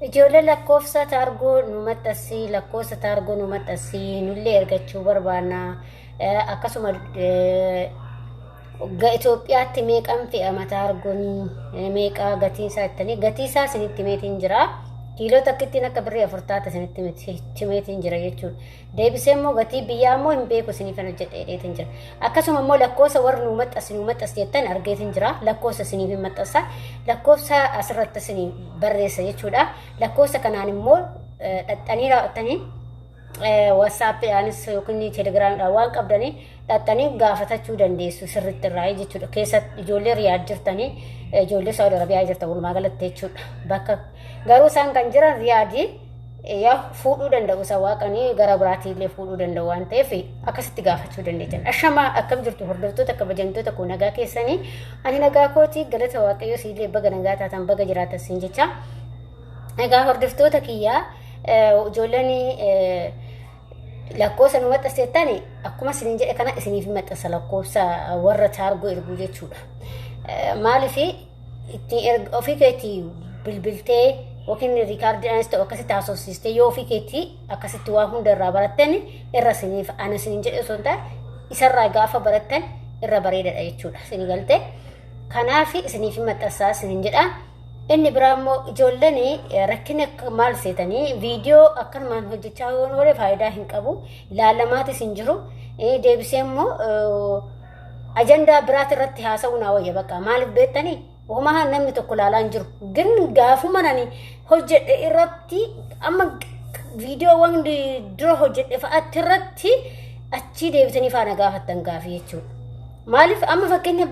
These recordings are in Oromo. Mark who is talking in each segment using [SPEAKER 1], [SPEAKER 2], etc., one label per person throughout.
[SPEAKER 1] ijoollee lakkoofsa taargoo numaxxasii lakkoofsa taargoo numaxxasii nullee ergachuu barbaanna akkasuma Itoophiyaatti meeqan fe'ama taargoon meeqa gatiin isaa ittanii gatii isaa isinitti meetiin jira kiiloo takkittiin akka birrii 40 isinitti meetiin jira jechuudha deebisee immoo gatii biyyaa immoo hin beeku isiniif hojjedheetiin jira akkasuma immoo lakkoofsa warra numaxxas jettan argeetiin jira lakkoofsa isiniif hin maxxasa lakkoofsa asirratti isinii barreessa jechuudha lakkoofsa kanaan immoo dhaxxanii raawwatanii WhatsApp yaanis yookiin Telegram waan qabdanii dhaxxanii gaafatachuu dandeessu sirriitti irraa jechuudha keessatti ijoollee Riyaad jirtanii ijoollee Saudi Arabiyaa jirtan walumaa galatti jechuudha bakka garuu isaan kan jiran Riyaadii yaa fuudhuu danda'u isa waaqanii gara biraatii illee fuudhuu danda'u waan ta'eef akkasitti gaafachuu dandeessan ashama akkam jirtu hordoftoota akka bajamtoota koo nagaa keessanii ani nagaa kootii galata waaqayyoo siillee baga nagaa taatan baga jiraatan siin jecha nagaa hordoftoota kiyyaa ijoolleen lakkoofsa numaxxaseettani akkuma isin jedhe kana isiniif maxxasa lakkoofsa warra taargoo erguu jechuudha maaliif itti ofii keetii bilbiltee yookiin riikaardiidhaanis ta'u akkasitti haasofsiistee yoo ofii keetii akkasitti waan hunda irraa barattan irra isiniif ana isiniin jedhe osoo hin taane isarraa gaafa barattan irra bareedadha jechuudha isinii galtee kanaaf isiniif maxxasaa isiniin jedha inni biraa immoo ijoolleen rakkina maal seetanii viidiyoo akkanumaan hojjechaa yoo oole faayidaa hin qabu ilaalamaatis hin jiru deebisee immoo ajandaa biraati irratti haasa'uu naa wayya bakka maaliif beektanii uumaa namni tokko ilaalaa hin jiru gin gaafuma nani hojjedhe irratti amma viidiyoowwan dura hojjedhe fa'aatti irratti achii deebitanii faana gaafattan gaafii jechuudha maaliif amma fakkeenya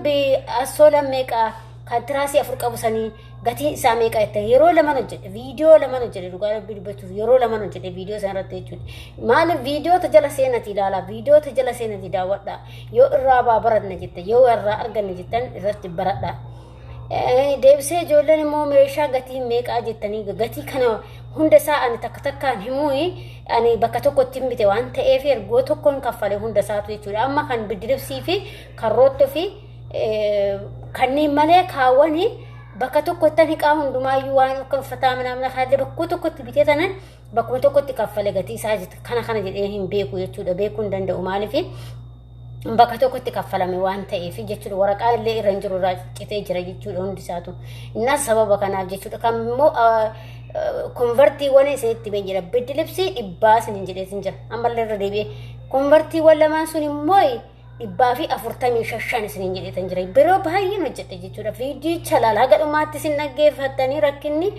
[SPEAKER 1] asoola meeqaa kan tiraasii afur qabu sanii gatii isaa meeqa itti yeroo lama hojjedhe viidiyoo lama hojjedhe dhugaa dubbachuuf yeroo lama hojjedhe viidiyoo sana irratti jechuudha maaliif viidiyoota jala seenati ilaalaa viidiyoota jala seenati daawwadhaa yoo irraa baranna jette yoo irraa arganne jettan irratti baradhaa deebisee ijoolleen immoo meeshaa gatii meeqaa jettanii gatii kana hunda isaa ani takka takkaan himuu ani bakka tokkotti hin bite waan ta'eef ergoo tokkoon kaffale hunda isaatu jechuudha amma kan bidiribsii fi karoottoo fi kanneen malee kaawwanii bakka tokkotti hiqaa hundumaayyuu waan akka uffataa mana haalli bakka tokkotti bitee tanan bakka tokkotti kaffale gatii isaa kana jedhee hin beeku jechuudha beekuu hin danda'u maaliif bakka tokkotti kaffalame waan ta'eef jechuudha waraqaan illee irra hin jiru irraa citee jira jechuudha hundi isaatu innas sababa kanaaf jechuudha kan immoo konvertiiwwan isinitti mee jira biddilibsii dhibbaa isiniin jedheetin jira ammallee irra deebi'ee konvertiiwwan lamaan sun immoo dhibbaa fi 45 isiniin jedheetan jira biroo baay'een hojjedhe jechuudha viidiyocha laalaa gadhumaatti isin dhaggeeffattanii rakkinni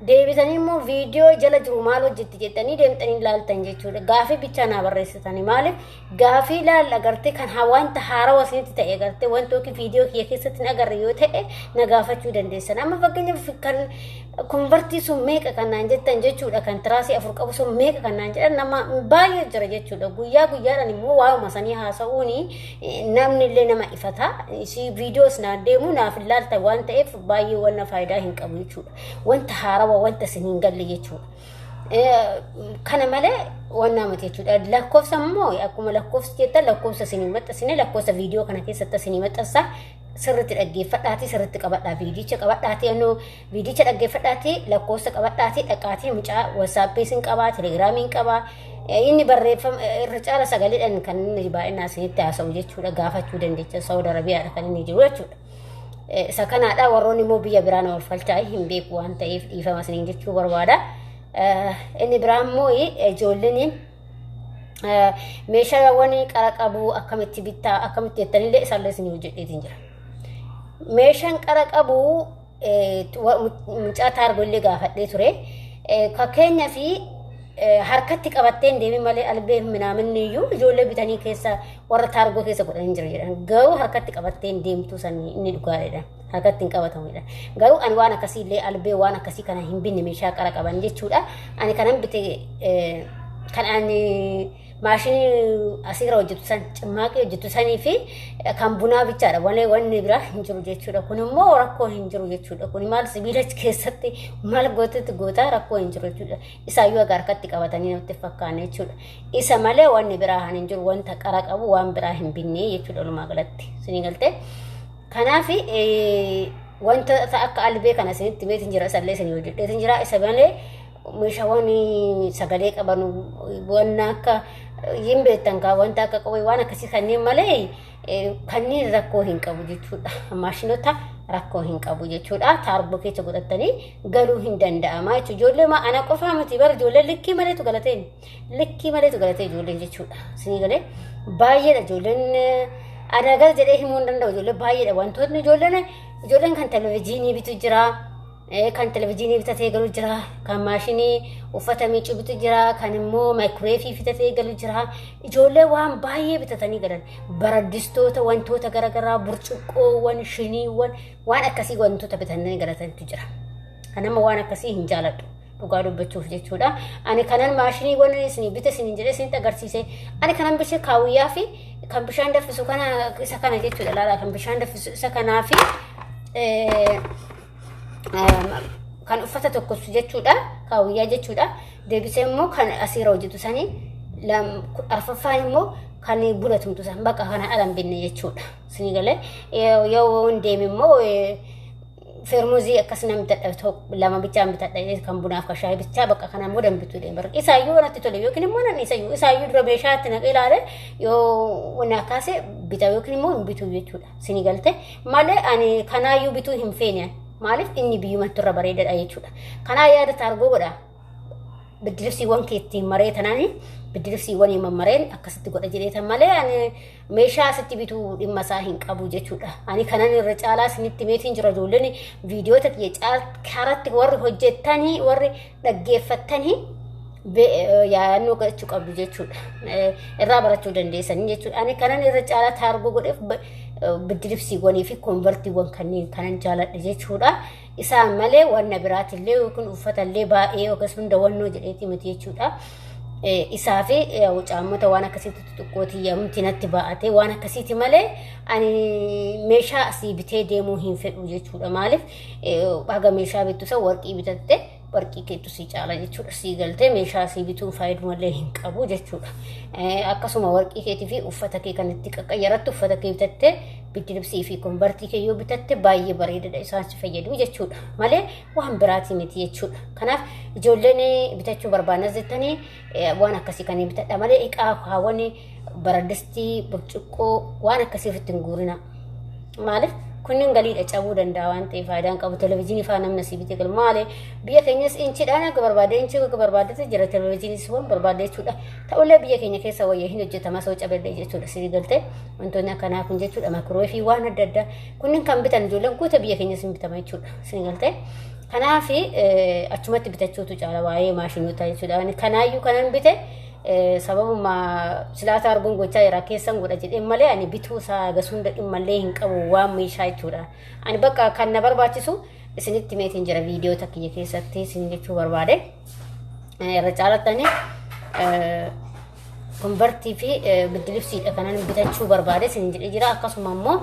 [SPEAKER 1] deebisanii immoo viidiyoo jala jiru maal hojjetti jettanii deemtanii ilaaltan jechuudha gaafii bichaa naa barreessitanii maaliif gaafii ilaalla agartee kan wanta haarawaa isinitti ta'e agartee wanti yookiin viidiyoo kiyya keessatti nagarre yoo ta'e na gaafachuu dandeessan amma fakkeenyaaf kan konvertii sun meeqa kannaan jettan jechuudha kan tiraasii afur qabu sun meeqa kannaan jedhan nama baay'ee jira jechuudha guyyaa guyyaadhaan immoo waa'uma sanii haasa'uuni namni illee nama ifata si viidiyoos naa deemu naaf ilaalta waan ta'eef baay'ee wanna faayidaa hin qabu jechuudha wanta haarawaa wanta siniin galle jechuudha kana malee wanna mati jechuudha lakkoofsa immoo akkuma lakkoofsa jettan lakkoofsa sinii maxxasine lakkoofsa viidiyoo kana keessatti sinii maxxassa sirriitti dhaggeeffadhaati sirriitti qabadhaa viidiyocha qabadhaati annoo viidiyocha dhaggeeffadhaati lakkoofsa qabadhaati dhaqaati mucaa WhatsAppii sin qabaa Telegiraamii qabaa inni barreeffama irra caala sagaleedhaan kan inni baay'inaan isinitti haasa'u jechuudha gaafachuu dandeecha Saudi Arabiyaadha kan inni jiru jechuudha isa kanaadha warroonni immoo biyya biraan wal falchaa hin beeku waan ta'eef dhiifama isiniin jechuu barbaada inni biraan immoo ijoolleen meeshaawwan qara qabu akkamitti bittaa akkamitti jettanillee isaallee isinii hojjedheetiin jira meeshaan qara qabu mucaa taargollee gaafadhee ture fakkeenya fi harkatti qabattee deemi malee albee minaaminni iyyuu ijoollee bitanii keessa warra taargoo keessa godhanii jira jedhan garuu harkatti qabattee deemtuu sanii inni dhugaadha harkatti hin qabatamudha garuu ani waan akkasii illee albee waan akkasii kana hin binne meeshaa qara qaban jechuudha ani kanan bite kan ani maashinii asirra hojjetu san cimmaaqii hojjetu sanii fi kan bunaa bichaadha wanni biraa hin jiru jechuudha kun immoo rakkoo hin jiru jechuudha kun maal sibiila keessatti maal gootetti gootaa rakkoo hin jiru jechuudha isaayyuu agar harkatti qabatanii namatti fakkaane jechuudha isa malee wanni biraa hin jiru wanta qara qabu waan biraa hin binne jechuudha walumaa galatti isinii galtee kanaaf وانت تأكل البيك أنا سنت بيت إنجرا سلة سني وجد إنجرا إسبانة مشاوني سجلك أبانو وانك يمبتن كا وانت كقوي وانا كسي خني مالي خني ركو هنكا بوجود ماشينو تا ركو هنكا بوجود تاربوكي تقولتني قالوا هندن دا ما تجول ما أنا قفامتي بر جول لكي مالي تقولتين لكي مالي تقولتين جول جيتشود سني قال باير جولن أنا قال جريه مون دندو جول باير وانتو جولن جولن كان تلفزيوني بتجرا كان تلفزيوني بتتيجلو جرا كان ماشيني وفتامي شو بتجرا كان مو مايكرويفي بتتيجلو جرا جولة وان بايه بتتاني قرن بردستو تا وان تو تا قرا قرا برشقو وان شني وان أكسي وان تو تا بتهنني قرا تجرا أنا ما وان أكسي هنجالت وقالوا بتشوف جتودا أنا كان ماشيني وان سني بتسني جرا سني تقرسيسه أنا كان بشي كاويا في كان بشان دف سكانا جتودا لا كان بشان دف سكانا في kan uffata tokko jechuudha kaawiyyaa jechuudha deebisee immoo kan asiira hojjetu sanii arfaffaan immoo kan bulatumtu san bakka kana alan binne jechuudha sinii galee yoo hundeem immoo fermuzii akkas namni dadhabto lama bichaan bitadha kan bunaaf ka shaayii bichaa bakka kana immoo dambituu deemar isaayyuu wanatti tole yookiin immoo nan isaayyuu dura meeshaatti naqee ilaale yoo wanna kaase bitaa yookiin immoo hin bituu jechuudha sinii galte malee ani kanaayyuu bituu hin feene مالف إني بيوم ترى بريدة أي شو كان يا تارجو ولا بدرسي وان كيتي مريت أناني بدرسي واني مرين أكست تقول أجريت مالي أنا ميشا ستي بيتو إما ساهين أبو جتودا أنا كان الرجال سنتي ميتين جرجولني فيديو تكيجال كارت ور هجتاني ور نجفتاني يا إنه كتشوك أبو جتودا الرابرة تودن دي سنين جتودا أنا كان الرجال تارجو قريب بدرسي واني في كونفرتي وان كان جالت جتودا إسام مالي والنبرات اللي وكن وفت اللي باقي وكسبن دوانو جريتي متي جتودا إسافي وجامته وانا كسيت تقوتي يوم تنتبعته وانا كسيت مالي أني ميشا أسيبته ديمو هين في وجتودا مالف بعد ميشا بتسوى ورقي بتته ورقي كيتوسي جالا جتودا سيجلته ميشا أسيبته فايد مالي هين كابو جتودا أكاسو ما ورقي كيتي في وفتك كانت كيرت وفتك بتته بدرسي في كونفرتي كيو بتته باي بريد إنسان سفيدو جتودا مالي وهم براتي متي جتودا كناف جولني بتشو بربانا زتني وانا كسي كاني بتاع مالي إك هاوني بردستي برشقو وانا كسي في التنجورنا مالف كنن قليل أجابو دنداوان تفايدان كابو تلفزيوني فانا من نصيبي تقول مالي بيا كينيس إنشي أنا كبربادة إنشي كبربادة تجرى تلفزيوني سوون بربادة شولا تقول بيا كينيا كيسا ويهين وجتا ما سوتش أبدا جتولا سيدي قلت وانتونا كنا كن جتولا ماكروي في وانا ددا كنن كم بتنجولا كوتا بيا كينيس بتما يشولا سيدي قلت كنا في أشمت بتشوتو جالا واي ماشينو تايشولا يعني كنا يو كنا بته سبب ما سلاسة أربعون قطعة راكيسان قطعة جد إمالي يعني بيتوسا غسون ده إمالي هنك أو وام ميشاي تورا أنا بقى كان نبر باتشسو سنة تيمتين جرا فيديو تكية كيساتي سنة شو بربادة رجالة تاني كونفرتي في بدلف سيد أكانن بتشو بربادة سنة جرا أكاسو مامو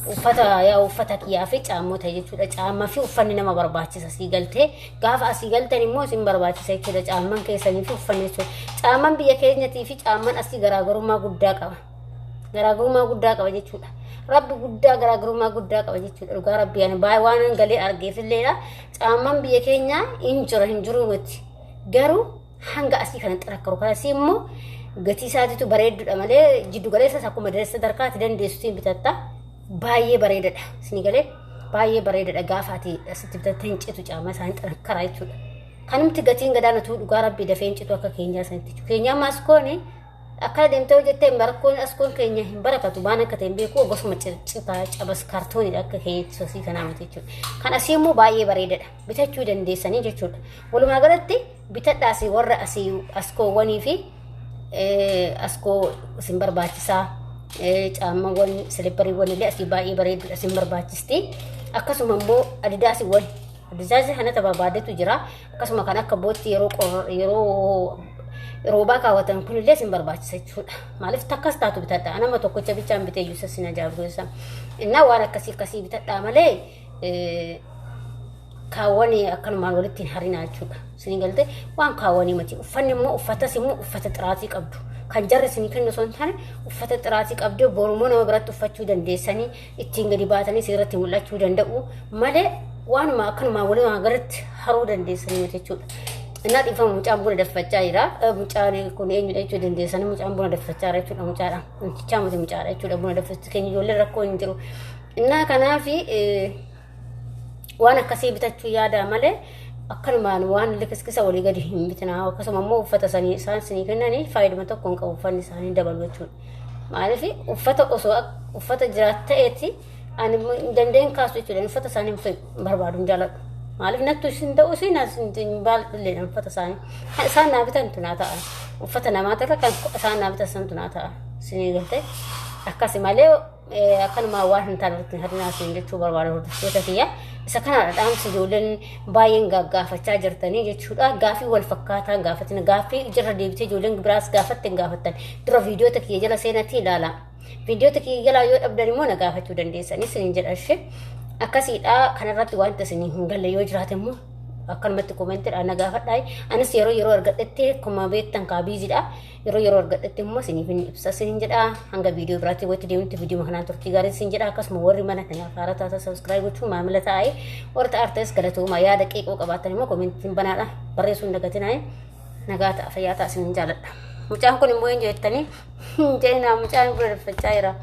[SPEAKER 1] وفتا يا وفتا كيافي تعمو تيجي تعمى في وفني نما برباتي سيجلته قاف أسيجلته نمو سين برباتي سيكده تعمى كيسني في وفني سو تعمى بيكيد نتيفي تعمى أسي غراغرو ما قدّاك غراغرو ما قدّاك وجه شولا رب قدّا غراغرو ما قدّاك وجه شولا رب يعني بايوان قلي أرجع في الليلة تعمى بيكيدنا إنجرو مت غرو hanga asii kanatti rakkoo kaasii immoo gatii isaatiitu bareedduudha malee jiddu galeessa akkuma deessa darkaatti dandeessuutiin bitatta baay'ee bareedaadha isin galee baay'ee bareedaadha gaafaati asitti bitatta hin citu caama isaan xarakkaraa jechuudha kanumti gatiin gadaanatu dhugaa rabbi dafee hin citu akka keenyaa sanatti keenyaa maaskooni akka deemtee hojjettee barakkoon askoon keenya hin barakatu baan akka ta'e beeku gosuma citaa cabas kaartoonidha akka keenyatti sosii kanaa miti jechuudha kan asii immoo baay'ee bareedaadha bitachuu dandeessanii jechuudha walumaa galatti bitadhaasii warra asii askoowwanii fi askoo isin barbaachisaa caamawwan silipariiwwan illee asii baay'ee bareeduudha isin barbaachisti akkasuma immoo adidaasiiwwan adidaasii kanatti barbaadetu jira akkasuma kan akka bootti yeroo roobaa kaawwatan kun illee isin barbaachisa jechuudha maaliif takkas taatu bitadha nama tokkocha bichaan bitee yuusa sin ajaa'ibsa innaa waan akkasii bitadhaa malee kaawwanii akkanumaan walitti hin harinaa jechuudha isin galte waan kaawwanii miti uffanni immoo uffatas immoo uffata xiraatii qabdu kan jarri isinii kennu osoo hin taane uffata xiraatii qabdee borumoo nama biratti uffachuu dandeessanii ittiin gadi baatanii seeratti mul'achuu danda'u malee waanuma akkanumaa walumaa galatti haruu dandeessanii jechuudha. Innaa dhiifama mucaan buna daffachaa jira. Mucaan kun eenyudha jechuu dandeessanii mucaan buna daffachaa jira jechuudha mucaadha. Mucichaa miti mucaadha jechuudha buna daffachuu keenya ijoollee rakkoo hin jiru. Innaa kanaafi waan akkasii bitachuu yaada malee akkanumaan waan likiskisa walii gadi hin bitinaa akkasuma immoo uffata sanii isaan sinii kennanii faayidama tokko hin qabu uffanni isaanii dabalu jechuudha. Maaliif uffata osoo uffata jiraat ta'eeti ani dandeen kaasu jechuudha uffata isaanii barbaadu hin jaaladhu. Maaliif nattu isin ta'u isin asin baallee uffata isaanii isaan naa bitan tunaa ta'a uffata namaa ta'e kan isaan naa bitan san tunaa ta'a sinii galtee akkasi malee akkanuma waan hin taane hadinaa isin jechuu barbaada hordoftoota kiyya. Isa kana dhaamsi ijoolleen baay'een gaggaafachaa jirtanii jechuudha. Gaaffii wal fakkaataa gaafatina gaaffii jirra deebitee ijoolleen biraas gaafattan gaafattan dura viidiyoota kiyya jala seenatti ilaala. Viidiyoota kiyya jala yoo dhabdan immoo na gaafachuu dandeessanii isiniin jedha ishee akkasiidha. Kanarratti wanta isinii hin galle yoo jiraate immoo akkanumatti koomentiidhaan na gaafadhaa. Anis yeroo argadhetti akkuma beektan kaabiiziidha. Yeroo argadhetti immoo isiniif hin ibsa isiniin jedha. Hanga viidiyoo biraatti walitti deemutti viidiyoo kanaan turtii gaarii isiniin jedha. Akkasuma warri mana kanaaf haaraa taatan sabskiraayib gochuun maamila ta'ee warra ta'artes galatooma yaada qeeqoo qabaatan immoo koomentiin banaadha. Barreessuu hin dagatinaa. Nagaa ta'a fayyaa ta'a isiniin jaaladha. Mucaan kun immoo eenyu jettanii jedhinaa mucaan buna daffachaa jira.